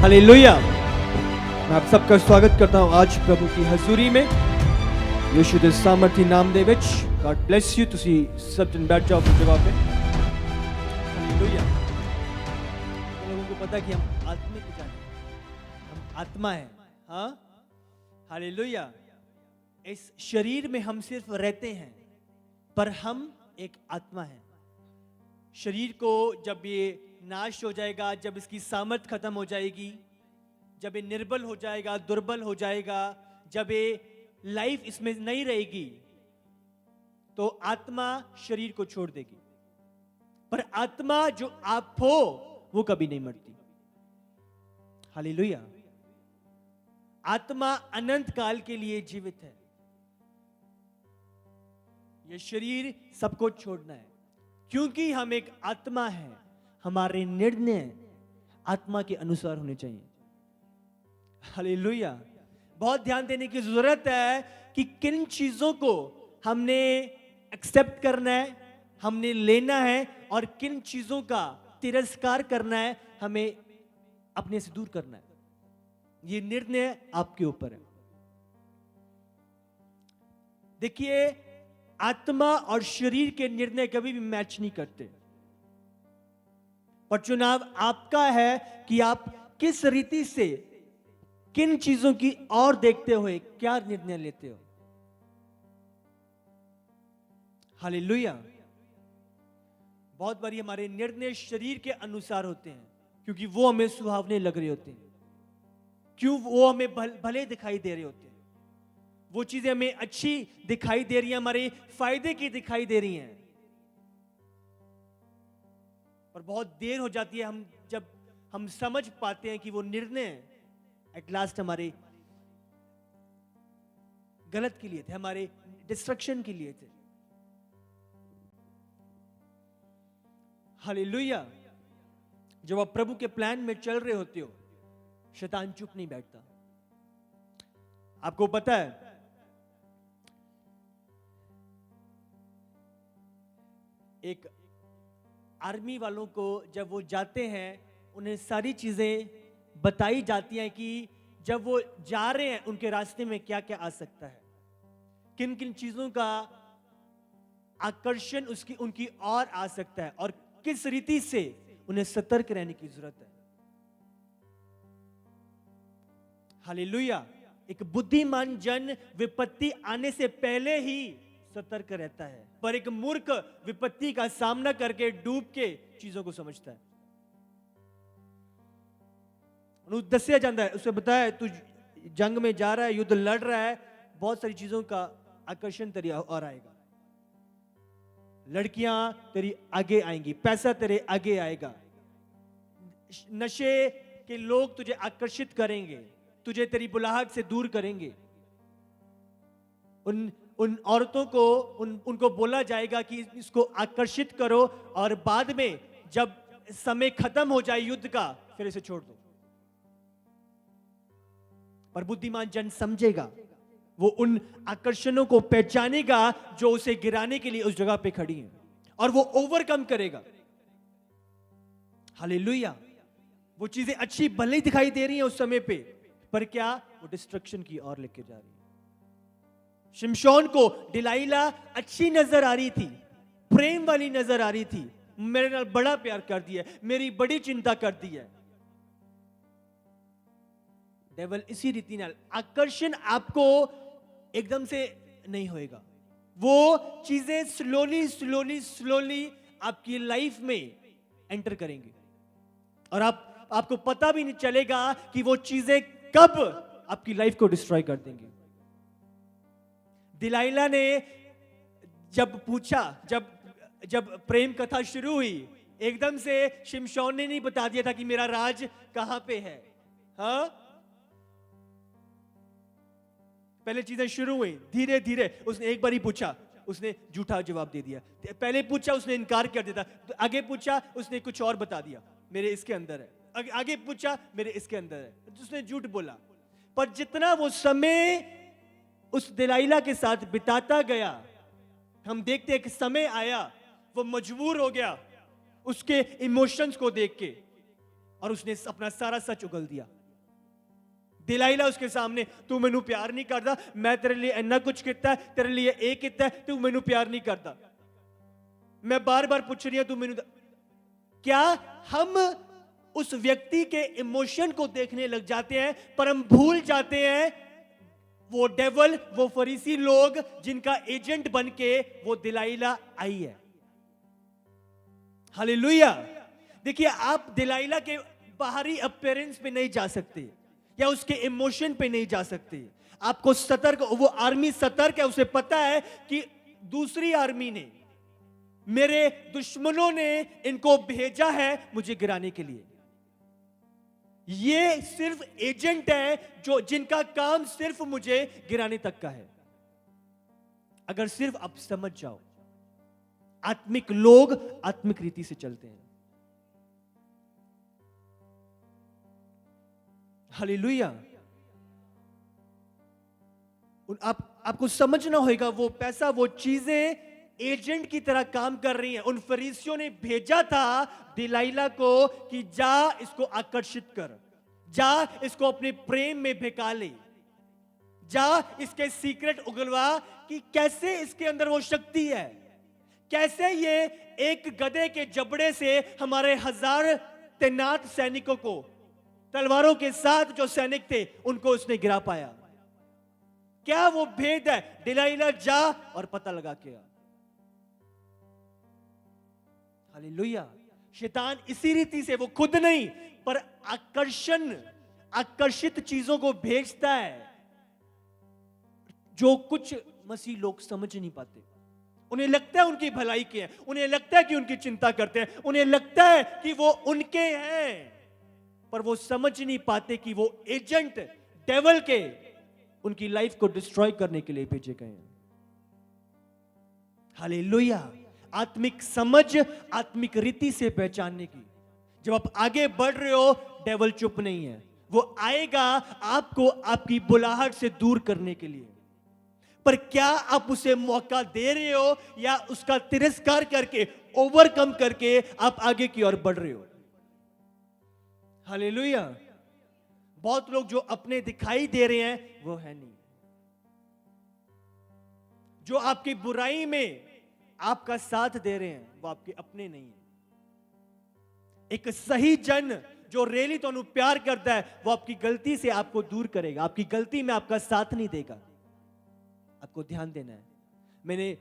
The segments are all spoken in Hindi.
हालेलुया। मैं आप सबका स्वागत करता हूं आज प्रभु की हजूरी में यीशु ਦੇ ਸਾਮਰਥੀ ਨਾਮ ਦੇ ਵਿੱਚ। God bless you। ਤੁਸੀਂ सब जन बैठ जाओ अपनी जगह पे। हालेलुया। हम लोगों को पता है कि हम आत्मिक जान हैं, हम आत्मा हैं। हाँ, हालेलुया। इस शरीर में हम सिर्फ रहते हैं, पर हम एक आत्मा है। शरीर को जब ये नाश हो जाएगा, जब इसकी सामर्थ खत्म हो जाएगी, जब ये निर्बल हो जाएगा, दुर्बल हो जाएगा, जब ये लाइफ इसमें नहीं रहेगी, तो आत्मा शरीर को छोड़ देगी। पर आत्मा जो आप हो वो कभी नहीं मरती। हालेलुया। आत्मा अनंत काल के लिए जीवित है। ये शरीर सबको छोड़ना है, क्योंकि हम एक आत्मा है। हमारे निर्णय आत्मा के अनुसार होने चाहिए। हालेलुया। बहुत ध्यान देने की जरूरत है कि किन चीजों को हमने एक्सेप्ट करना है, हमने लेना है, और किन चीजों का तिरस्कार करना है, हमें अपने से दूर करना है। ये निर्णय आपके ऊपर है। देखिए, आत्मा और शरीर के निर्णय कभी भी मैच नहीं करते, पर चुनाव आपका है कि आप किस रीति से, किन चीजों की ओर देखते हुए क्या निर्णय लेते हो। हालेलुया। बहुत बारी हमारे निर्णय शरीर के अनुसार होते हैं, क्योंकि वो हमें सुहावने लग रहे होते हैं, क्यों वो हमें भले दिखाई दे रहे होते हैं, वो चीजें हमें अच्छी दिखाई दे रही हैं, हमारे फायदे की दिखाई दे रही हैं। और बहुत देर हो जाती है जब हम समझ पाते हैं कि वो निर्णय एट लास्ट हमारे गलत के लिए थे, हमारे डिस्ट्रक्शन के लिए थे। हालेलुया। जब आप प्रभु के प्लान में चल रहे होते हो, शैतान चुप नहीं बैठता। आपको पता है, एक आर्मी वालों को जब वो जाते हैं, उन्हें सारी चीजें बताई जाती हैं कि जब वो जा रहे हैं उनके रास्ते में क्या क्या आ सकता है, किन किन चीजों का आकर्षण उनकी ओर आ सकता है, और किस रीति से उन्हें सतर्क रहने की जरूरत है। हालेलुया। एक बुद्धिमान जन विपत्ति आने से पहले ही सतर्क रहता है, पर एक मूर्ख विपत्ति का सामना करके डूब के चीजों को समझता है। दसिया जाता है, उसे बताया तू जंग में जा रहा है, युद्ध लड़ रहा है, बहुत सारी चीजों का आकर्षण तेरी और आएगा। लड़कियां तेरी आगे आएंगी, पैसा तेरे आगे आएगा, नशे के लोग तुझे आकर्षित करेंगे, तुझे तेरी बुलाहट से दूर करेंगे। उन औरतों को उनको बोला जाएगा कि इसको आकर्षित करो, और बाद में जब समय खत्म हो जाए युद्ध का, फिर इसे छोड़ दो। पर बुद्धिमान जन समझेगा, वो उन आकर्षणों को पहचानेगा जो उसे गिराने के लिए उस जगह पे खड़ी हैं, और वो ओवरकम करेगा। हालेलुया। वो चीजें अच्छी भले ही दिखाई दे रही हैं उस समय पे, पर क्या वो डिस्ट्रक्शन की ओर लेके जा रही है। शिमशोन को डिलाइला अच्छी नजर आ रही थी, प्रेम वाली नजर आ रही थी, मेरे नाल बड़ा प्यार कर दिया, मेरी बड़ी चिंता कर दी है। डेविल इसी रीति नाल आकर्षण आपको एकदम से नहीं होएगा। वो चीजें स्लोली स्लोली स्लोली आपकी लाइफ में एंटर करेंगे, और आपको पता भी नहीं चलेगा कि वो चीजें कब आपकी लाइफ को डिस्ट्रॉय कर देंगी। दिलाइला ने जब पूछा, जब प्रेम कथा शुरू हुई, एकदम से शिमशोन ने नहीं बता दिया था कि मेरा राज कहां पे है। हाँ, पहले चीजें शुरू हुई धीरे धीरे। उसने एक बार ही पूछा, उसने झूठा जवाब दे दिया। पहले पूछा, उसने इनकार कर दिया। तो आगे पूछा, उसने कुछ और बता दिया, मेरे इसके अंदर है। आगे पूछा, मेरे इसके अंदर है, उसने झूठ बोला। पर जितना वो समय उस दिलाइला के साथ बिताता गया, हम देखते हैं कि समय आया, वो मजबूर हो गया उसके इमोशंस को देख के, और उसने अपना सारा सच उगल दिया। दिलाइला उसके सामने, तू मैनू प्यार नहीं करता, मैं तेरे लिए इन्ना कुछ किया, तेरे लिए ये किया, तू मैनू प्यार नहीं करता, मैं बार बार पूछ रही हूं तू मैनू। क्या हम उस व्यक्ति के इमोशन को देखने लग जाते हैं, पर हम भूल जाते हैं वो डेवल, वो फरीसी लोग जिनका एजेंट बन के वो दिलाइला आई है। हालेलुया। देखिए, आप दिलाइला के बाहरी अपीयरेंस पे नहीं जा सकते या उसके इमोशन पे नहीं जा सकते। आपको सतर्क, वो आर्मी सतर्क है, उसे पता है कि दूसरी आर्मी ने, मेरे दुश्मनों ने इनको भेजा है मुझे गिराने के लिए। ये सिर्फ एजेंट है जो जिनका काम सिर्फ मुझे गिराने तक का है। अगर सिर्फ आप समझ जाओ, आत्मिक लोग आत्मिक रीति से चलते हैं। हालेलुया। आपको समझना होगा, वो पैसा, वो चीजें एजेंट की तरह काम कर रही हैं। उन फरीसियों ने भेजा था दिलाइला को कि जा इसको आकर्षित कर, जा इसको अपने प्रेम में बहका ले, जा इसके सीक्रेट उगलवा कि कैसे इसके अंदर वो शक्ति है, कैसे ये एक गधे के जबड़े से हमारे 1000 तैनात सैनिकों को, तलवारों के साथ जो सैनिक थे, उनको उसने गिरा पाया। क्या वो भेद है? दिलाइला जा और पता लगा के आ। हालेलुया। शैतान इसी रीति से, वो खुद नहीं पर आकर्षित चीजों को भेजता है जो कुछ मसीह लोग समझ नहीं पाते। उन्हें लगता है उनकी भलाई की है, उन्हें लगता है कि उनकी चिंता करते हैं, उन्हें लगता है कि वो उनके हैं, पर वो समझ नहीं पाते कि वो एजेंट डेविल के उनकी लाइफ को डिस्ट्रॉय करने के लिए भेजे गए हैं। हालेलुया। आत्मिक समझ, आत्मिक रीति से पहचानने की। जब आप आगे बढ़ रहे हो, डेविल चुप नहीं है, वो आएगा आपको आपकी बुलाहट से दूर करने के लिए। पर क्या आप उसे मौका दे रहे हो या उसका तिरस्कार करके, ओवरकम करके आप आगे की ओर बढ़ रहे हो? हालेलुया। बहुत लोग जो अपने दिखाई दे रहे हैं वो है नहीं। जो आपकी बुराई में आपका साथ दे रहे हैं वो आपके अपने नहीं है। एक सही जन जो रियली तो प्यार करता है, वो आपकी गलती से आपको दूर करेगा, आपकी गलती में आपका साथ नहीं देगा। आपको ध्यान देना है। मैंने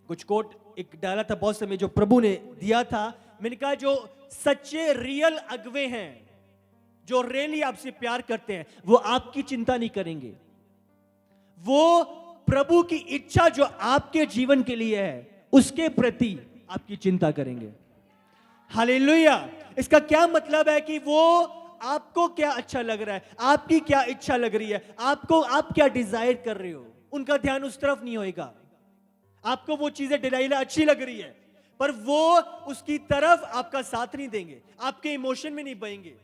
कुछ कोट एक डाला था बहुत समय, जो प्रभु ने दिया था। मैंने कहा जो सच्चे रियल अगवे हैं, जो रियली आपसे प्यार करते हैं, वो आपकी चिंता नहीं करेंगे। वो प्रभु की इच्छा जो आपके जीवन के लिए है उसके प्रति आपकी चिंता करेंगे। हालेलुया। इसका क्या मतलब है कि वो आपको क्या अच्छा लग रहा है, आपकी क्या इच्छा लग रही है, आप क्या डिजायर कर रहे हो, उनका ध्यान उस तरफ नहीं होएगा। आपको वो चीजें दिलाइला अच्छी लग रही है, पर वो उसकी तरफ आपका साथ नहीं देंगे, आपके इमोशन में नहीं बहेंगे।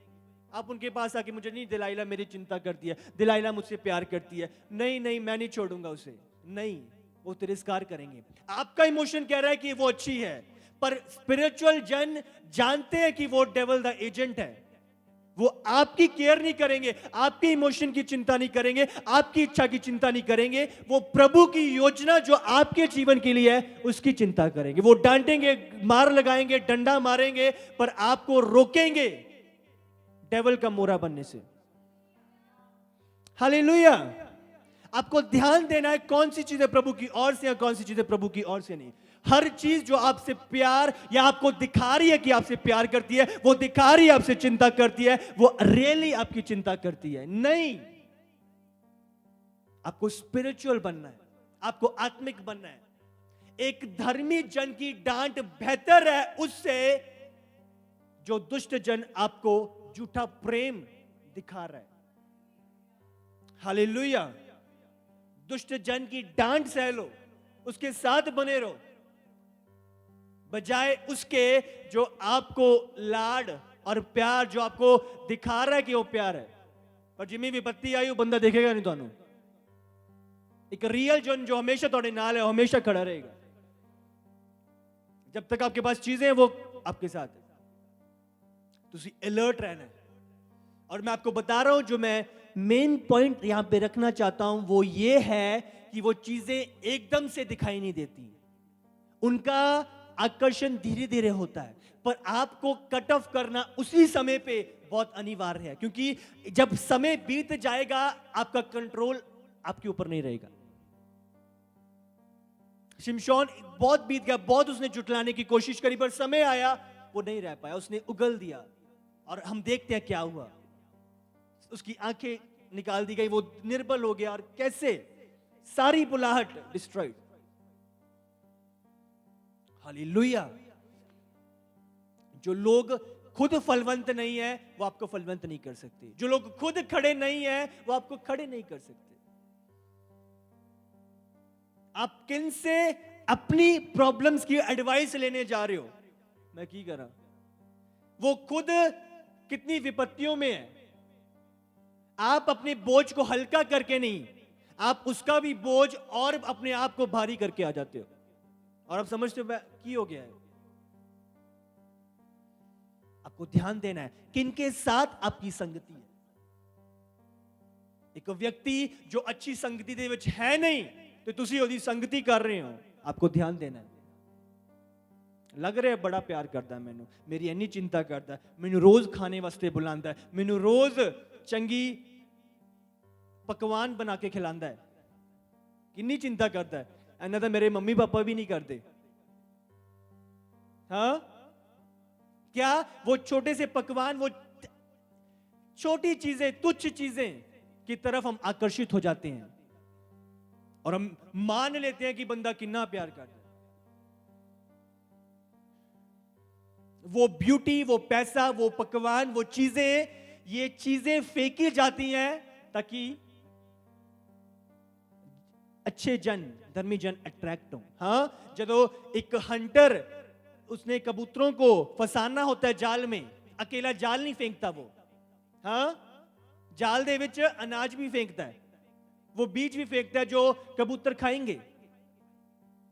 आप उनके पास आके, मुझे नहीं, दिलाइला मेरी चिंता करती है, दिलाइला मुझसे प्यार करती है, नहीं नहीं मैं नहीं छोड़ूंगा उसे, नहीं, वो तिरस्कार करेंगे। आपका इमोशन कह रहा है कि वो अच्छी है, पर स्पिरिचुअल जन जानते हैं कि वो डेविल द एजेंट है। वो आपकी केयर नहीं करेंगे, आपके इमोशन की चिंता नहीं करेंगे, आपकी इच्छा की चिंता नहीं करेंगे। वो प्रभु की योजना जो आपके जीवन के लिए है उसकी चिंता करेंगे। वो डांटेंगे, मार लगाएंगे, डंडा मारेंगे, पर आपको रोकेंगे डेविल का मोरा बनने से। हालेलुया। आपको ध्यान देना है कौन सी चीजें प्रभु की ओर से है, कौन सी चीजें प्रभु की ओर से नहीं। हर चीज जो आपसे प्यार या आपको दिखा रही है कि आपसे प्यार करती है, वो दिखा रही है आपसे चिंता करती है, वो रियली आपकी चिंता करती है नहीं। आपको स्पिरिचुअल बनना है, आपको आत्मिक बनना है। एक धर्मी जन की डांट बेहतर है उससे जो दुष्ट जन आपको झूठा प्रेम दिखा रहा है। हालेलुया। दुष्ट जन की डांट सह लो, उसके साथ बने रहो, बजाय उसके जो आपको लाड और प्यार, जो आपको दिखा रहा है कि वो प्यार है, पर जिम्मी विपत्ति आई वो बंदा देखेगा नहीं ਤੁਹਾਨੂੰ। एक रियल जन जो हमेशा ਤੁਹਾਡੇ नाल है, हमेशा खड़ा रहेगा। जब तक आपके पास चीजें हैं वो आपके साथ है। तुसी अलर्ट रहना है। और मैं आपको बता रहा हूं, जो मेन पॉइंट यहां पे रखना चाहता हूं वो ये है कि वो चीजें एकदम से दिखाई नहीं देती, उनका आकर्षण धीरे धीरे होता है, पर आपको कट ऑफ करना उसी समय पे बहुत अनिवार्य है, क्योंकि जब समय बीत जाएगा आपका कंट्रोल आपके ऊपर नहीं रहेगा। शिमशोन बहुत बीत गया, बहुत उसने जुटलाने की कोशिश करी, पर समय आया वो नहीं रह पाया, उसने उगल दिया। और हम देखते हैं क्या हुआ, उसकी आंखें निकाल दी गई, वो निर्बल हो गया, और कैसे सारी बुलाहट डिस्ट्रॉयड। हालेलुया। जो लोग खुद फलवंत नहीं है वो आपको फलवंत नहीं कर सकते, जो लोग खुद खड़े नहीं है वो आपको खड़े नहीं कर सकते। आप किन से अपनी प्रॉब्लम्स की एडवाइस लेने जा रहे हो? मैं की करा, वो खुद कितनी विपत्तियों में है। आप अपने बोझ को हल्का करके नहीं, आप उसका भी बोझ और अपने आप को भारी करके आ जाते हो, और आप समझते हो की हो गया है। आपको ध्यान देना है किनके साथ आपकी संगति है। एक व्यक्ति जो अच्छी संगति दे विच है नहीं तो तुसी ओदी संगति कर रहे हो, आपको ध्यान देना है। लग रहा है बड़ा प्यार करता है मैनू, मेरी इन्नी चिंता करता है, मैनू रोज खाने वास्ते बुलाता है, मैनू रोज चंगी पकवान बना के खिलाता है, कितनी चिंता करता है। ऐना तो मेरे मम्मी पापा भी नहीं करते। हाँ, क्या वो छोटे से पकवान, वो छोटी चीजें, तुच्छ चीजें की तरफ हम आकर्षित हो जाते हैं और हम मान लेते हैं कि बंदा कितना प्यार करता है। वो ब्यूटी, वो पैसा, वो पकवान, वो चीजें, ये चीजें फेंकी जाती हैं ताकि अच्छे जन, धर्मी जन अट्रैक्ट हो। हाँ, जब एक हंटर उसने कबूतरों को फसाना होता है जाल में, अकेला जाल नहीं फेंकता वो। हाँ, जाल दे विच अनाज भी फेंकता है, वो बीज भी फेंकता है जो कबूतर खाएंगे।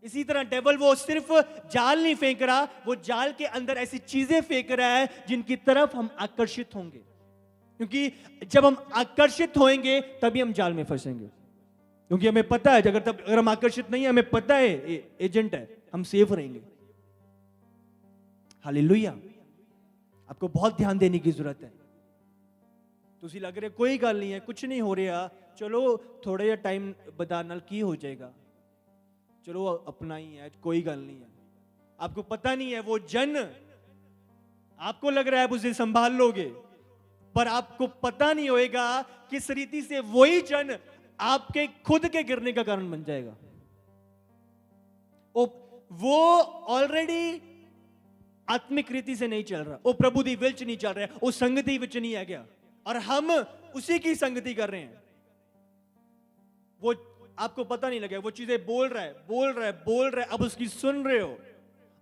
इसी तरह डेविल वो सिर्फ जाल नहीं फेंक रहा, वो जाल के अंदर ऐसी चीजें फेंक रहा है जिनकी तरफ हम आकर्षित होंगे, क्योंकि जब हम आकर्षित होंगे तभी हम जाल में फंसेंगे। क्योंकि हमें पता है अगर हम आकर्षित नहीं है, हमें पता है एजेंट है, हम सेफ रहेंगे। हालेलुया। आपको बहुत ध्यान देने की जरूरत है। तुसी लग रहे कोई गल नहीं है, कुछ नहीं हो रहा, चलो थोड़ा जिहा टाइम बदा नाल की हो जाएगा, चलो अपना ही है, कोई गल नहीं है। आपको पता नहीं है वो जन, आपको लग रहा है आप उसे संभाल लोगे, पर आपको पता नहीं होएगा किस रीति से वही जन आपके खुद के गिरने का कारण बन जाएगा। वो ऑलरेडी आत्मिक रीति से नहीं चल रहा, वो प्रभु दी विल च नहीं चल रहा, वो संगति विच नहीं है गया, और हम उसी की संगति कर रहे हैं। वो आपको पता नहीं लगा, वो चीजें बोल रहा है, अब उसकी सुन रहे हो,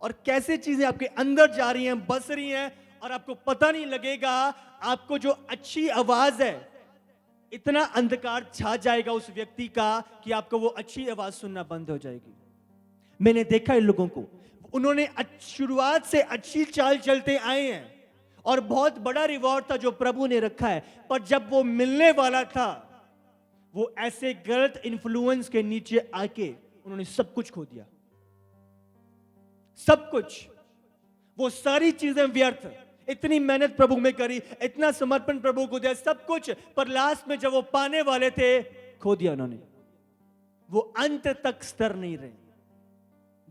और कैसे चीजें आपके अंदर जा रही हैं, बस रही हैं, और आपको पता नहीं लगेगा। आपको जो अच्छी आवाज है, इतना अंधकार छा जाएगा उस व्यक्ति का कि आपको वो अच्छी आवाज सुनना बंद हो जाएगी। मैंने देखा इन लोगों को, उन्होंने शुरुआत से अच्छी चाल चलते आए हैं और बहुत बड़ा रिवॉर्ड था जो प्रभु ने रखा है, पर जब वो मिलने वाला था, वो ऐसे गलत इन्फ्लुएंस के नीचे आके उन्होंने सब कुछ खो दिया, सब कुछ। वो सारी चीजें व्यर्थ, इतनी मेहनत प्रभु में करी, इतना समर्पण प्रभु को दिया, सब कुछ, पर लास्ट में जब वो पाने वाले थे, खो दिया उन्होंने। वो अंत तक स्थिर नहीं रहे।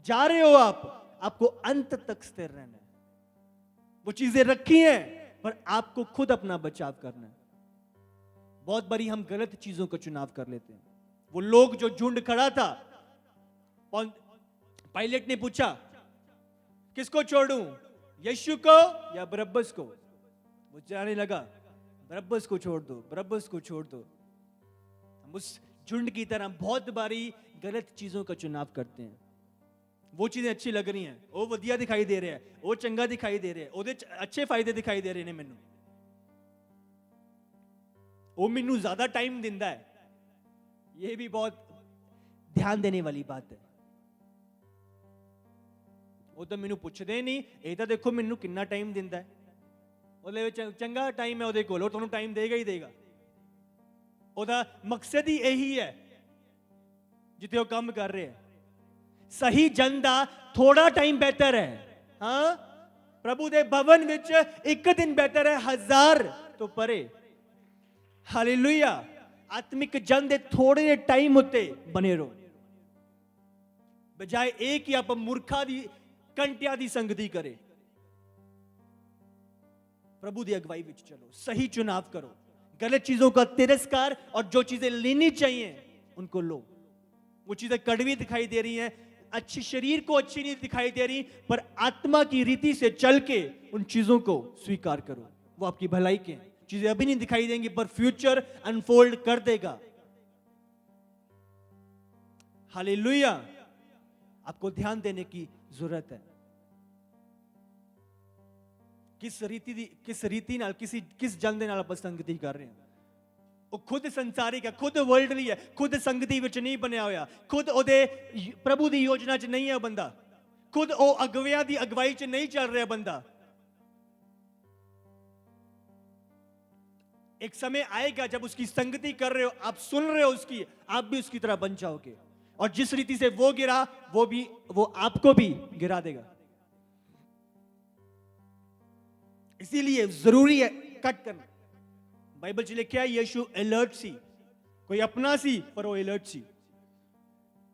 जा रहे हो आपको अंत तक स्थिर रहना है। वो चीजें रखी हैं, पर आपको खुद अपना बचाव करना है। बहुत बारी हम गलत चीजों का चुनाव कर लेते हैं। वो लोग जो झुंड खड़ा था, पायलट ने पूछा किसको छोड़ूं, यीशु को या बरब्बस को? वो जाने लगा, बरब्बस को छोड़ दो, बरब्बस को छोड़ दो। हम उस झुंड की तरह बहुत बारी गलत चीजों का चुनाव करते हैं। वो चीजें अच्छी लग रही हैं, वो वधिया दिखाई दे रहे हैं, वो चंगा दिखाई दे रहे हैं, ਉਹਦੇ अच्छे फायदे दिखाई दे रहे ने मैनू, वो मैनू ज्यादा टाइम दिंदा है। ये भी बहुत ध्यान देने वाली बात है। वो तो मैनू पुछदे नहीं, ये तो देखो मैनू कितना टाइम दिंदा है, ਉਹਦੇ ਵਿੱਚ ਚੰਗਾ टाइम है ਉਹਦੇ ਕੋਲ, ਉਹ ਤੁਹਾਨੂੰ टाइम देगा ही देगा। ਉਹਦਾ ਮਕਸਦ ਹੀ ਇਹੀ ਹੈ ਜਿੱਥੇ ਉਹ ਕੰਮ ਕਰ ਰਹੇ ਹੈ। ਸਹੀ ਜਨ ਦਾ ਥੋੜਾ ਟਾਈਮ ਬਿਹਤਰ ਹੈ। ਹਾਂ, ਪ੍ਰਭੂ ਦੇ ਭਵਨ ਵਿੱਚ ਇੱਕ ਦਿਨ ਬਿਹਤਰ ਹੈ 1000 ਤੋਂ ਪਰੇ। ਹਾਲੇਲੂਇਆ। ਆਤਮਿਕ ਜਨ ਦੇ ਥੋੜੇ ਜਿਹੇ ਟਾਈਮ ਉੱਤੇ ਬਣੇ ਰਹੋ, ਬਜਾਏ ਇਹ ਕਿ ਆਪਾਂ ਮੂਰਖਾਂ ਦੀ ਕੰਟਿਆਂ ਦੀ ਸੰਗਤੀ ਕਰੇ। प्रभु की अगुवाई में चलो, सही चुनाव करो, गलत चीजों का तिरस्कार और जो चीजें लेनी चाहिए उनको लो। वो चीजें कड़वी दिखाई दे रही हैं, अच्छी शरीर को अच्छी नहीं दिखाई दे रही, पर आत्मा की रीति से चल के उन चीजों को स्वीकार करो। वो आपकी भलाई के हैं। चीजें अभी नहीं दिखाई देंगी पर फ्यूचर अनफोल्ड कर देगा। हालेलुया। आपको ध्यान देने की जरूरत है। किस रीति नाल किस जन दे नाल आप संगति कर रहे हैं। वो खुद संसारिक है, खुद वर्ल्डली है, खुद संगति विच नहीं बनया होया, खुद ओदे प्रभु दी योजना च नहीं है बंदा, खुद ओ अगुवियां दी अगवाई च नहीं चल रहा बंदा। एक समय आएगा जब उसकी संगति कर रहे हो, आप सुन रहे हो उसकी, आप भी उसकी तरह बन जाओगे, और जिस रीति से वो गिरा वो आपको भी गिरा देगा। इसीलिए जरूरी है कट करना। बाइबल च लिखा है यीशु अलर्ट सी, कोई अपना सी पर वो अलर्ट सी।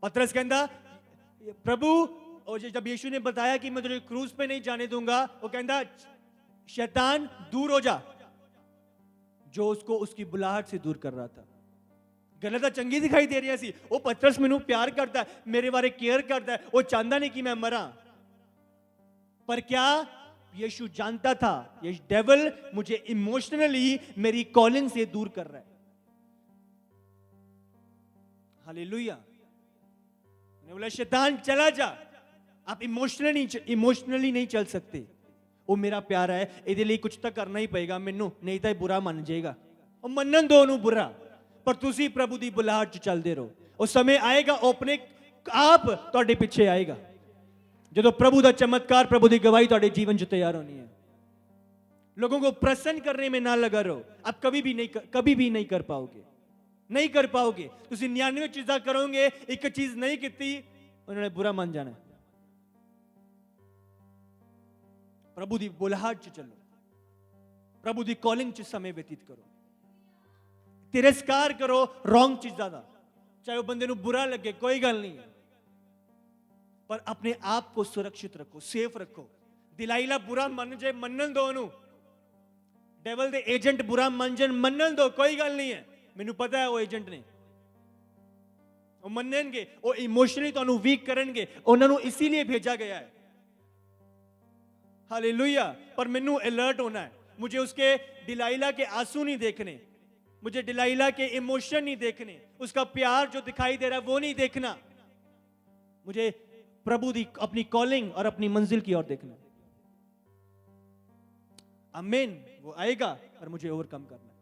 पतरस कहता प्रभु, और जब यीशु ने बताया कि मैं तुझे क्रूज पे नहीं जाने दूंगा, वो कहता शैतान दूर हो जा, जो उसको उसकी बुलाहट से दूर कर रहा था। गलत चंगी दिखाई दे रही सी। वो पतरस मैनू प्यार करता है, मेरे बारे केयर करता है, वो चाहता नहीं कि मैं मरा। पर क्या यीशु जानता था ये डेविल मुझे इमोशनली मेरी कॉलिंग से दूर कर रहा है। हालेलुया। मैंने बोला शैतान चला जा, आप इमोशनली नहीं चल सकते। वो मेरा प्यार है, ਇਹਦੇ ਲਈ कुछ तो करना ही पएगा ਮੈਨੂੰ, नहीं तो बुरा मान जाएगा। और मनन दो ਉਹਨੂੰ बुरा, पर ਤੁਸੀਂ प्रभु ਦੀ ਬੁਲਾਹਟ ਚ ਚੱਲਦੇ ਰਹੋ। ਉਹ समय आएगा ਉਹ अपने आप ਤੁਹਾਡੇ ਪਿੱਛੇ आएगा। जो प्रभु का चमत्कार, प्रभु की गवाही ਤੁਹਾਡੇ जीवन च तैयार होनी है। लोगों को प्रसन्न करने में ना लगा रहो, आप कभी भी नहीं कर पाओगे, नहीं कर पाओगे। तुसी 99 चीज़ां करोगे, एक चीज नहीं की उन्होंने बुरा मान जाना। प्रभु की बुलाहट च चलो, प्रभु की कॉलिंग च समय व्यतीत करो, तिरस्कार करो रॉन्ग चीज़ां दा। चाहे वो बंदे नूं बुरा लगे, कोई गल नहीं है, पर अपने आप को सुरक्षित रखो, सेफ रखो। दिलाइला बुरा मन जाए, मनन दो ओनू। डेविल दे एजेंट बुरा मन जाए, मनन दो, कोई गल नहीं है। मैनू पता है वो एजेंट ने, वो मननगे, वो इमोशनली तुहानू वीक करनगे, उन्हां नू इसीलिए भेजा गया है। हालेलुया। पर मैनू अलर्ट होना है। मुझे उसके डिलाइला के आंसू नहीं देखने, मुझे डिलाइला के इमोशन नहीं देखने, उसका प्यार जो दिखाई दे रहा है वो नहीं देखना। मुझे प्रभु दी अपनी कॉलिंग और अपनी मंजिल की ओर देखना। आमीन। वो आएगा और मुझे ओवरकम करना।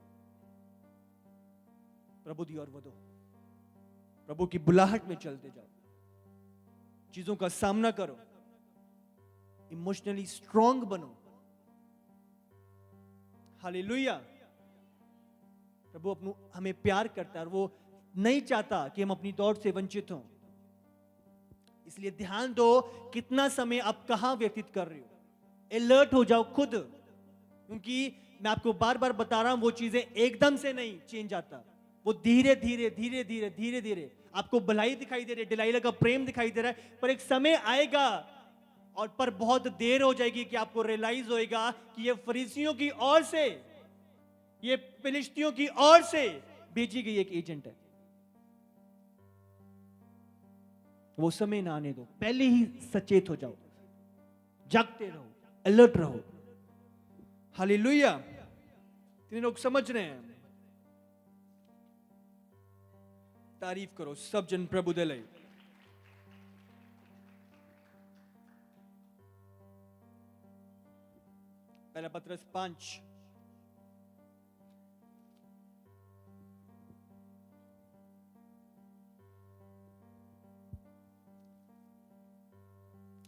प्रभु दी ओर बढ़ो, प्रभु की बुलाहट में चलते जाओ, चीजों का सामना करो, इमोशनली स्ट्रांग बनो। हालेलुया। प्रभु हमें प्यार करता है और वो नहीं चाहता कि हम अपनी दौड़ से वंचित हों। इसलिए ध्यान दो कितना समय आप कहां व्यतीत कर रहे हो। अलर्ट हो जाओ खुद, क्योंकि मैं आपको बार बार बता रहा हूं वो चीजें एकदम से नहीं चेंज आता, वो धीरे धीरे आपको भलाई दिखाई दे रही है, डिलाइला का प्रेम दिखाई दे रहा है, पर एक समय आएगा और पर बहुत देर हो जाएगी कि आपको रियलाइज होएगा कि ये फरीसियों की ओर से, ये फिलिस्तियों की ओर से भेजी गई एक एजेंट है। वो समय ना आने दो, पहले ही सचेत हो जाओ, जागते रहो, अलर्ट रहो। हालेलुया। तीन लोग समझ रहे हैं? तारीफ करो सब जन प्रभु दे लई। पहला पत्रस 5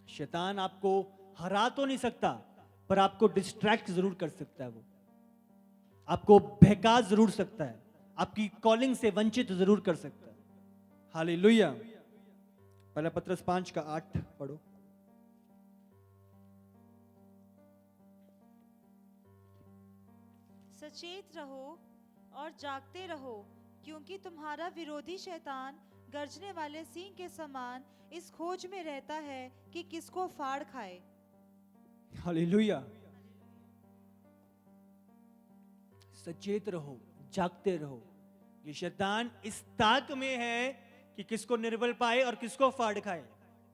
शैतान आपको हरा तो नहीं सकता, पर आपको डिस्ट्रैक्ट जरूर कर सकता है। वो आपको बहका जरूर सकता है, आपकी कॉलिंग से वंचित जरूर कर सकता है। हालेलुया। पहला पत्रस 5:8 पढ़ो। सचेत रहो और जागते रहो, क्योंकि तुम्हारा विरोधी शैतान गर्जने वाले सिंह के समान इस खोज में रहता है कि किसको फाड़ खाए। हालेलुया। सचेत रहो, जागते रहो। ये शैतान इस ताक में है कि किसको निर्बल पाए और किसको फाड़ खाए।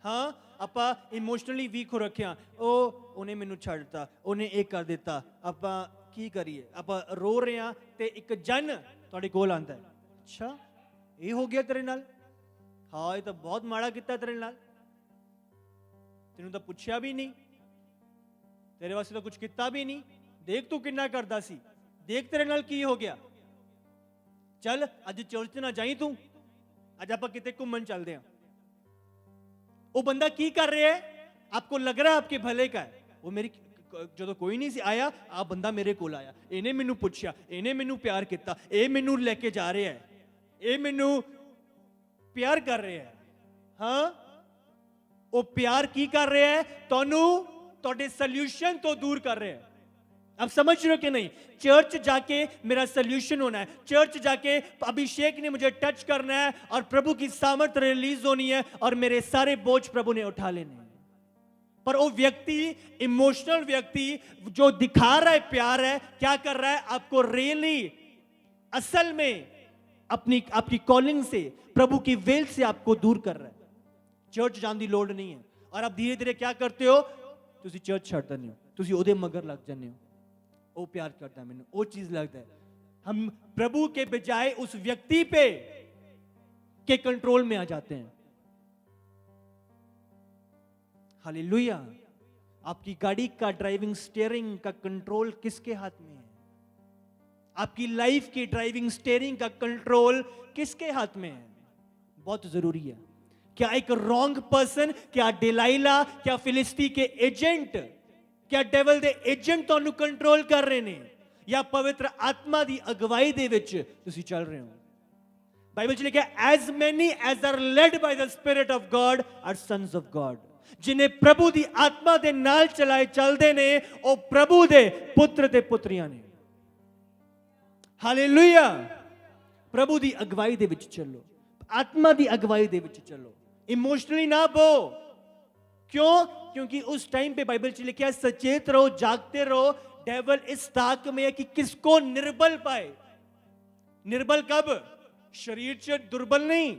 हाँ, ਆਪਾਂ ਇਮੋਸ਼ਨਲੀ ਵੀਕ ਹੋ ਰੱਖਿਆ, ਉਹ ਉਹਨੇ ਮੈਨੂੰ ਛੱਡਤਾ, ਉਹਨੇ ਇਹ ਕਰ ਦਿੱਤਾ, ਆਪਾਂ ਕੀ ਕਰੀਏ? ਆਪਾਂ ਰੋ ਰਹੇ ਹਾਂ ਤੇ ਇੱਕ ਜਨ ਤੁਹਾਡੇ ਕੋਲ ਆਂਦਾ ਹੈ, ਅੱਛਾ ਇਹ ਹੋ ਗਿਆ ਤੇਰੇ ਨਾਲ, ਹਾਂ ਇਹ ਤਾਂ ਬਹੁਤ ਮਾੜਾ ਕੀਤਾ ਤੇਰੇ ਨਾਲ, ਤੈਨੂੰ ਤਾਂ ਪੁੱਛਿਆ ਵੀ ਨਹੀਂ, ਤੇਰੇ ਵਾਸਤੇ ਤਾਂ ਕੁਝ ਕੀਤਾ ਵੀ ਨਹੀਂ, ਦੇਖ ਤੂੰ ਕਿੰਨਾ ਕਰਦਾ ਸੀ, ਦੇਖ ਤੇਰੇ ਨਾਲ ਕੀ ਹੋ ਗਿਆ, ਚੱਲ ਅੱਜ ਚਰਚ ਨਾ ਜਾਈ ਤੂੰ, ਅੱਜ ਆਪਾਂ ਕਿਤੇ ਘੁੰਮਣ ਚੱਲਦੇ ਹਾਂ। वो बंदा की कर रहे है, आपको लग रहा है आपके भले का है, वो मेरी ਜਦੋਂ ਕੋਈ ਨਹੀਂ ਸੀ ਆਇਆ, ਆ ਬੰਦਾ ਮੇਰੇ ਕੋਲ ਆਇਆ, ਇਹਨੇ ਮੈਨੂੰ ਪੁੱਛਿਆ, ਇਹਨੇ ਮੈਨੂੰ ਪਿਆਰ ਕੀਤਾ, ਇਹ ਮੈਨੂੰ ਲੈ ਕੇ ਜਾ ਰਿਹਾ ਹੈ, ਇਹ ਮੈਨੂੰ ਪਿਆਰ ਕਰ ਰਿਹਾ ਹੈ। ਹਾਂ, ਉਹ ਪਿਆਰ ਕੀ ਕਰ ਰਿਹਾ ਹੈ? ਤੁਹਾਨੂੰ ਤੁਹਾਡੇ ਸੋਲੂਸ਼ਨ ਤੋਂ ਦੂਰ ਕਰ ਰਿਹਾ है। अब समझ रहे हो कि नहीं? चर्च जाके मेरा सोल्यूशन होना है, चर्च जाके अभिषेक ने मुझे टच करना है और प्रभु की सामर्थ रिलीज होनी है और मेरे सारे बोझ प्रभु ने उठा लेने हैं। पर वो व्यक्ति, इमोशनल व्यक्ति जो दिखा रहा है प्यार है, क्या कर रहा है? आपको रियली असल में आपकी कॉलिंग से, प्रभु की वेल से आपको दूर कर रहा है। चर्च जाने की लोड़ नहीं है और आप धीरे धीरे क्या करते हो? तुसी चर्च छੱਡ ਦਿੰਦੇ ਹੋ, तुसी ਉਹਦੇ मगर लग जाते हो। वो प्यार करता है, मैंने वो चीज लगता है। हम प्रभु के बजाय उस व्यक्ति पे के कंट्रोल में आ जाते हैं। हालेलुया। आपकी गाड़ी का ड्राइविंग स्टीयरिंग का कंट्रोल किसके हाथ में है? आपकी लाइफ की ड्राइविंग स्टीयरिंग का कंट्रोल किसके हाथ में है? बहुत जरूरी है। क्या एक रॉन्ग पर्सन, क्या डिलाइला, क्या फिलिस्ती के एजेंट, क्या डेवल दे एजेंट ਤੁਹਾਨੂੰ ਕੰਟਰੋਲ ਕਰ ਰਹੇ ਨੇ, ਜਾਂ ਪਵਿੱਤਰ ਆਤਮਾ ਦੀ ਅਗਵਾਈ ਦੇ ਵਿੱਚ ਤੁਸੀਂ ਚੱਲ ਰਹੇ ਹੋ? ਬਾਈਬਲ 'ਚ ਲਿਖਿਆ as many as are led by the spirit of God are sons of God। ਜਿਨੇ ਪ੍ਰਭੂ ਦੀ ਆਤਮਾ ਦੇ ਨਾਲ ਚਲਾਏ ਚੱਲਦੇ ਨੇ, ਉਹ ਪ੍ਰਭੂ ਦੇ ਪੁੱਤਰ ਤੇ ਪੁੱਤਰੀਆਂ ਨੇ। ਹਾਲੇਲੂਇਆ। ਪ੍ਰਭੂ ਦੀ ਅਗਵਾਈ ਦੇ ਵਿੱਚ ਚੱਲੋ, ਆਤਮਾ ਦੀ ਅਗਵਾਈ ਦੇ ਵਿੱਚ ਚੱਲੋ, ਇਮੋਸ਼ਨਲੀ ਨਾ ਬੋ। क्यों? क्योंकि उस टाइम पे बाइबल च लिखा है सचेत रहो, जागते रहो। डेविल इस ताक में है कि किसको निर्बल पाए। निर्बल कब? शरीर च दुर्बल नहीं,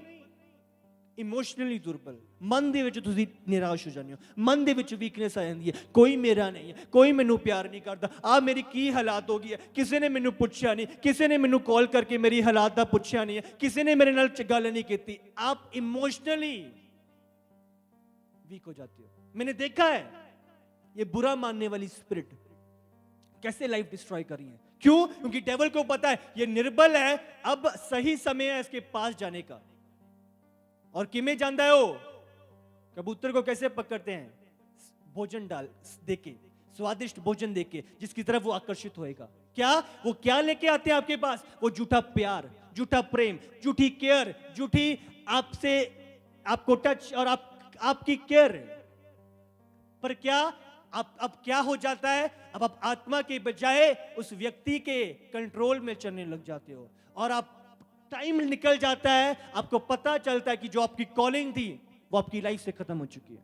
इमोशनली दुर्बल। मन दे विच तुसी निराश हो जाते हो, मन दे विच वीकनेस आ जाती है, कोई मेरा नहीं है, कोई मैनू प्यार नहीं करता, आ मेरी की हालात हो गई है, किसी ने मैनू पुछया नहीं, किसी ने मैनू कॉल करके मेरी हालात दा पुछया नहीं है, किसी ने मेरे नाल गल नहीं की। आप इमोशनली वीक हो जाते हो। मैंने देखा है ये बुरा मानने वाली स्पिरिट कैसे लाइफ डिस्ट्रॉय कर रही है। क्यों? क्योंकि डेविल को पता है ये निर्बल है, अब सही समय है इसके पास जाने का। और किमें जानता है वो? कबूतर को कैसे पकड़ते हैं? भोजन डाल देके, स्वादिष्ट भोजन देके, जिसकी तरफ वो आकर्षित होएगा। क्या वो क्या लेके आते हैं आपके पास? वो झूठा प्यार, झूठा प्रेम, झूठी केयर, झूठी आपसे आपको टच और आपकी केयर। पर क्या अब क्या हो जाता है? अब आप आत्मा के बजाय उस व्यक्ति के कंट्रोल में चलने लग जाते हो और आप टाइम निकल जाता है, आपको पता चलता है कि जो आपकी कॉलिंग थी वो आपकी लाइफ से खत्म हो चुकी है।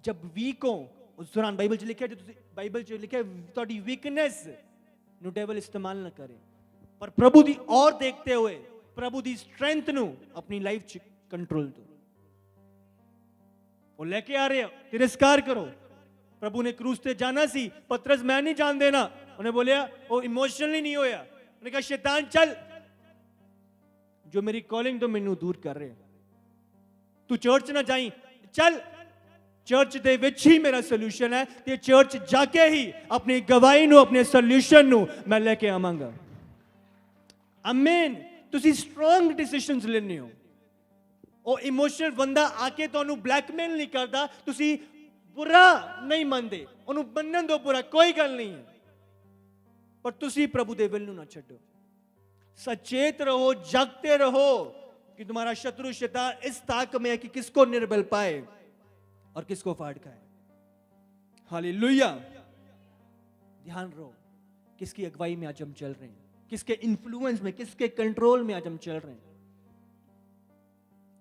जब वीक हो उस दौरान बाइबल च लिखा है, बाइबल च लिखा है ਤੁਹਾਡੀ वीकनेस ਨੂੰ डेविल इस्तेमाल ना करे, पर प्रभु दी और देखते हुए प्रभु दी स्ट्रेंथ ਨੂੰ अपनी लाइफ च कंट्रोल दो। वो लेके आ रहे हो, तिरस्कार करो। प्रभु ने क्रूस ते जाना सी, पतरस मैं नहीं जान देना, उन्हें बोलिया, वो इमोशनली नहीं होया, उन्हें कहा शैतान चल, जो मेरी कॉलिंग तो मैनू दूर कर रहे, तू चर्च ना जाई, चल चर्च दे विच ही मेरा सोल्यूशन है, ते चर्च जाके ही अपनी गवाही नू, अपने सोल्यूशन नू मैं लेके आवांगा। आमीन। तुसी स्ट्रॉन्ग डिसीजंस लेने हो। ਉਹ ਇਮੋਸ਼ਨਲ ਬੰਦਾ ਆ ਕੇ ਤੁਹਾਨੂੰ ਬਲੈਕਮੇਲ ਨਹੀਂ ਕਰਦਾ, ਤੁਸੀਂ ਬੁਰਾ ਨਹੀਂ ਮੰਨਦੇ, ਉਹਨੂੰ ਮੰਨਣ ਦੋ, ਬੁਰਾ ਕੋਈ ਗੱਲ ਨਹੀਂ ਹੈ। ਪਰ ਤੁਸੀਂ ਪ੍ਰਭੂ ਦੇ ਵਿਲ ਨੂੰ ਨਾ ਛੱਡੋ। सचेत रहो, जागते रहो कि तुम्हारा शत्रु शैतान इस ताक में है कि किसको निर्बल पाए और किसको फाड़ खाए। हालेलुया। ध्यान रहो किसकी अगुवाई में आज हम चल रहे हैं, किसके इन्फ्लुएंस में, किसके कंट्रोल में आज हम चल रहे हैं।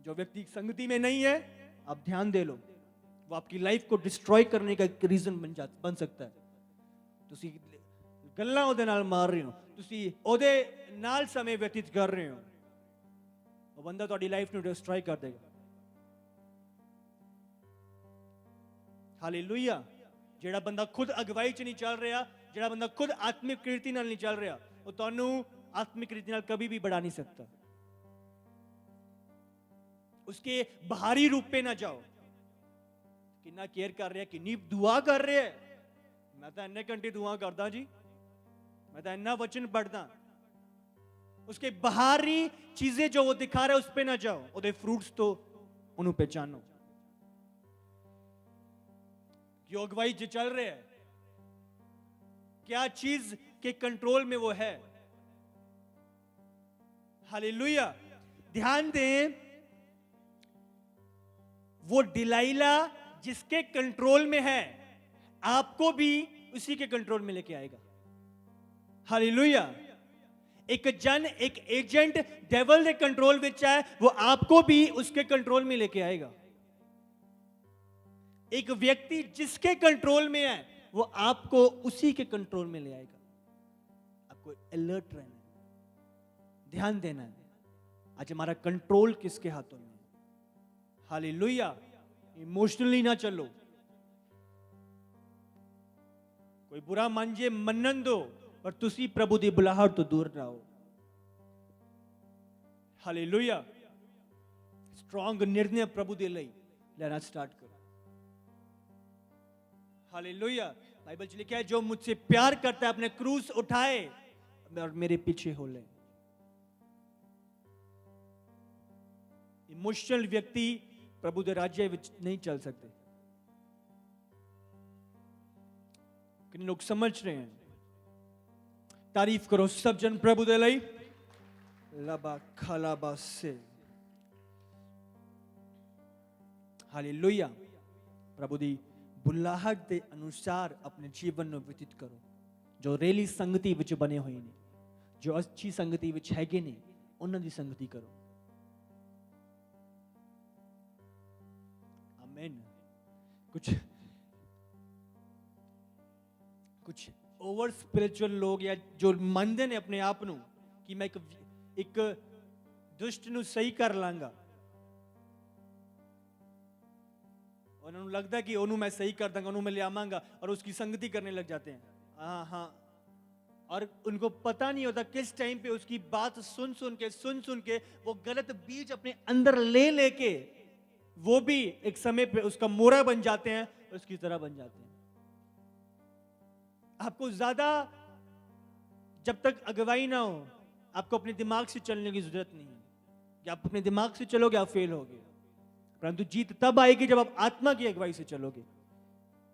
जो व्यक्ति संगति में नहीं है, आप ध्यान दे लो, वो आपकी लाइफ को डिस्ट्रॉय करने का एक रीजन बन सकता है। ਤੁਸੀਂ ਗੱਲਾਂ ਉਹਦੇ ਨਾਲ ਮਾਰ ਰਹੇ ਹੋ, ਤੁਸੀਂ ਉਹਦੇ ਨਾਲ ਸਮੇਂ ਬਤੀਤ ਕਰ ਰਹੇ ਹੋ, ਉਹ ਬੰਦਾ ਤੁਹਾਡੀ ਲਾਈਫ ਨੂੰ ਡਿਸਟਰੋਏ ਕਰ ਦੇਗਾ। ਹਾਲੇਲੂਇਆ। ਜਿਹੜਾ ਬੰਦਾ ਖੁਦ ਅਗਵਾਈ 'ਚ ਨਹੀਂ ਚੱਲ ਰਿਹਾ, ਜਿਹੜਾ ਬੰਦਾ ਖੁਦ ਆਤਮਿਕ ਕਿਰਤੀ ਨਾਲ ਨਹੀਂ ਚੱਲ ਰਿਹਾ, ਉਹ ਤੁਹਾਨੂੰ ਆਤਮਿਕ ਕਿਰਤੀ ਨਾਲ ਕभी भी बढ़ा नहीं सकता। उसके बाहरी रूप पे ना जाओ, कितना केयर कर रहे हैं, कितनी दुआ कर रहे हैं। मैं तो इन्ने घंटे दुआ करदा जी, मैं तो इन्ना वचन पढ़दा। उसके बाहरी चीजें जो वो दिखा रहा है उस पे ना जाओ, ਉਹਦੇ फ्रूट्स तो उन्हें पहचानो कि वो अगुवाई जो चल रहे हैं, क्या चीज के कंट्रोल में वो है। हालेलुया। ध्यान दें, वो डिलाइला जिसके कंट्रोल में है, आपको भी उसी के कंट्रोल में लेके आएगा। हालेलुया। एक जन, एक एजेंट डेविल के कंट्रोल में है, वो आपको भी उसके कंट्रोल में लेके आएगा। एक व्यक्ति जिसके कंट्रोल में है, वो आपको उसी के कंट्रोल में ले आएगा। आपको अलर्ट रहना है, ध्यान देना है। आज हमारा कंट्रोल किसके हाथों में है। हालेलुया। इमोशनली ना चलो, कोई बुरा मान जे मनन दो, पर तुसी प्रभु दी बुलाहट तो दूर ना हो। हालेलुया। स्ट्रॉन्ग निर्णय प्रभु दे लई लेना स्टार्ट करो। हालेलुया। बाइबल च लिखा है, जो मुझसे प्यार करता है अपने क्रूस उठाए और मेरे पीछे हो ले। इमोशनल व्यक्ति प्रभु दे राज्य विच नहीं चल सकते। कितने लोग समझ रहे हैं। तारीफ करो सब जन प्रभु दे लई। लबा खलाबा से। हालेलुया। प्रभु दी बुलाहट दे अनुसार अपने जीवन ਨੂੰ व्यतीत करो। जो रेली संगति विच बने हुए ने, जो अच्छी संगति विच हैगे ने, उन्हां दी संगति करो। आमीन। कुछ ओवर स्पिरिचुअल लोग या जो ਮੰਨਦੇ ਨੇ अपने आप ਨੂੰ कि मैं एक दुष्ट ਨੂੰ सही कर ਲਾਂਗਾ, ਉਹਨਾਂ ਨੂੰ लगता कि ਉਹਨੂੰ मैं सही कर दूंगा, ਉਹਨੂੰ मैं ले आवांगा, और उसकी संगति करने लग जाते हैं। हाँ, और उनको पता नहीं होता किस टाइम पे उसकी बात सुन सुन के वो गलत बीज अपने अंदर ले लेके वो भी एक समय पे उसका मोरा बन जाते हैं, उसकी तरह बन जाते हैं। आपको ज्यादा जब तक अगुवाई ना हो, आपको अपने दिमाग से चलने की जरूरत नहीं है कि आप अपने दिमाग से चलोगे आप फेल होगे, परंतु जीत तब आएगी जब आप आत्मा की अगुवाई से चलोगे।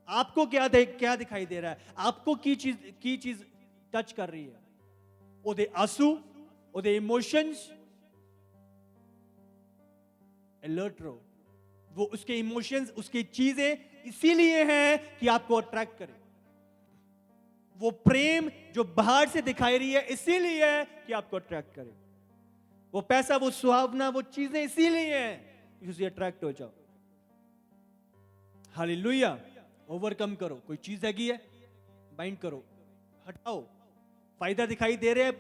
आपको क्या दिखाई दे रहा है, आपको की चीज टच कर रही है, ओदे आंसू, ओदे इमोशंस। अलर्ट रहो। वो उसके इमोशंस, उसकी चीजें इसीलिए हैं कि आपको अट्रैक्ट करे। वो प्रेम जो बाहर से दिखाई रही है इसीलिए है कि आपको अट्रैक्ट करे। वो पैसा, वो सुहावना, वो चीजें इसीलिए हैं कि उसे अट्रैक्ट हो जाओ। हालेलुया। ओवरकम करो। कोई चीज हैगी है, बाइंड करो, हटाओ। फायदा दिखाई दे रहे हैं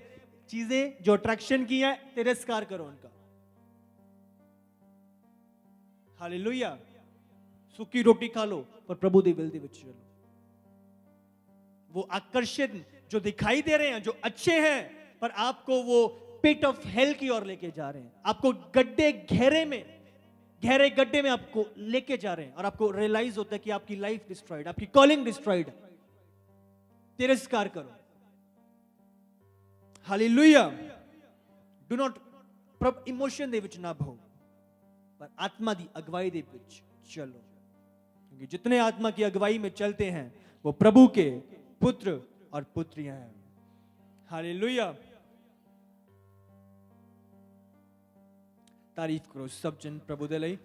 चीजें जो अट्रैक्शन की है, तिरस्कार करो उनका। हालेलुया। सूखी रोटी खा लो पर प्रभु दी विल दे विच चलो। वो आकर्षण जो दिखाई दे रहे हैं, जो अच्छे हैं, पर आपको वो पिट ऑफ हेल की ओर लेके जा रहे हैं। आपको गहरे गड्ढे में आपको लेके जा रहे हैं, और आपको रियलाइज होता है कि आपकी लाइफ डिस्ट्रॉयड, आपकी कॉलिंग डिस्ट्रॉयड। तिरस्कार करो। हालेलुया। डू नॉट इमोशन दे विच ना भाओ, पर आत्मा दी अगुवाई दे विच चलो, क्योंकि जितने आत्मा की अगुवाई में चलते हैं वो प्रभु के पुत्र और पुत्रियां हैं। हालेलुया। तारीफ करो सब जन प्रभु दे ਲਈ।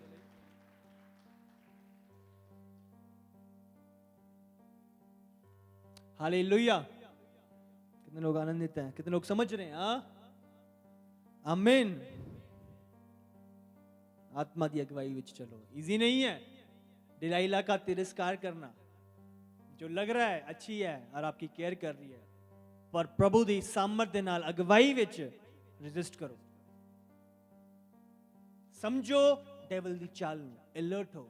हालेलुया। कितने लोग आनंदित हैं, कितने लोग समझ रहे हैं? हाँ, आमीन। आत्मा की अगुवाई विच चलो। इजी नहीं है डिलाइला का तिरस्कार करना, जो लग रहा है अच्छी है और आपकी केयर कर रही है, पर प्रभु दी सामर्थ दे नाल अगुवाई विच रेजिस्ट करो। समझो डेविल दी चाल नूं, अलर्ट हो।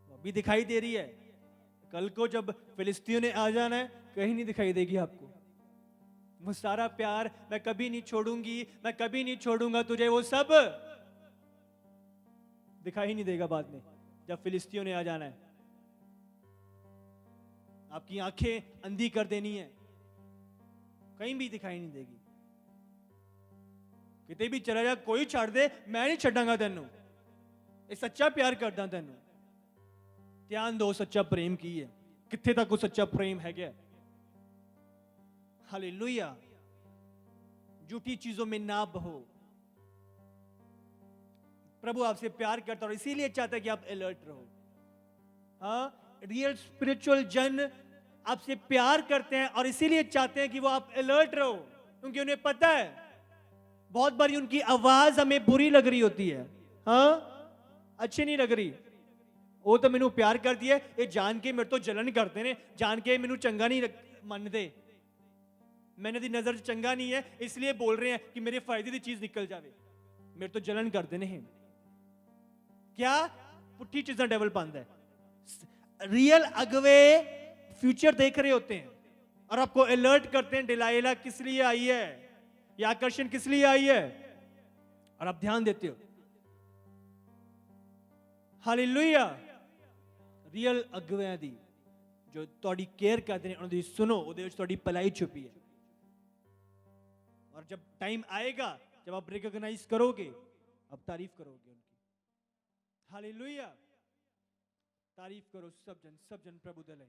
वो अभी दिखाई दे रही है, कल को जब फिलिस्तीनियों ने आ जाना है कहीं नहीं दिखाई देगी आपको। वो सारा प्यार, मैं कभी नहीं छोड़ूंगी, मैं कभी नहीं छोड़ूंगा तुझे, वो सब दिखाई नहीं देगा बाद में जब फिलिस्तीनियों ने आ जाना है। आपकी आंखें अंधी कर देनी है, कहीं भी दिखाई नहीं देगी। किते भी चला जा, कोई छड़ दे, मैं नहीं छड़ांगा तेनू, ये सच्चा प्यार करदा तेनू। ध्यान दो सच्चा प्रेम की है, किथे तक वो सच्चा प्रेम है क्या? हालेलुया। झूठी चीजों में ना बहो। प्रभु आपसे प्यार करता और इसीलिए चाहता है कि आप अलर्ट रहो। हाँ, रियल स्पिरिचुअल जन आपसे प्यार करते हैं और इसीलिए चाहते हैं कि वो आप अलर्ट रहो, क्योंकि उन्हें पता है बहुत बारी उनकी आवाज हमें बुरी लग रही होती है। हाँ, अच्छी नहीं लग रही। वो तो मैनू प्यार करती है, ये जान के मेरे तो जलन करते ने, जान के मैनू चंगा नहीं मनते, मैंने दी नजर चंगा नहीं है, इसलिए बोल रहे हैं कि मेरे फायदे की चीज निकल जावे, मेरे तो जलन करते ने। क्या पुट्ठी चीजें डेवल पांदा है। रियल अगवे फ्यूचर देख रहे होते हैं और आपको अलर्ट करते हैं, डिलाइला किस लिए आई है, यह आकर्षण किस लिए आई है, और आप ध्यान देते हो। हालेलुया। रियल अगुवैं दी जो तुहाडी केयर करते हैं, उन्हें सुनो, उहदे विच तुहाडी भलाई छुपी है। और जब टाइम आएगा, जब आप रिकॉग्नाइज करोगे, अब तारीफ करोगे उनकी। हालेलुया। तारीफ करो सब जन प्रभु दे ਲਈ।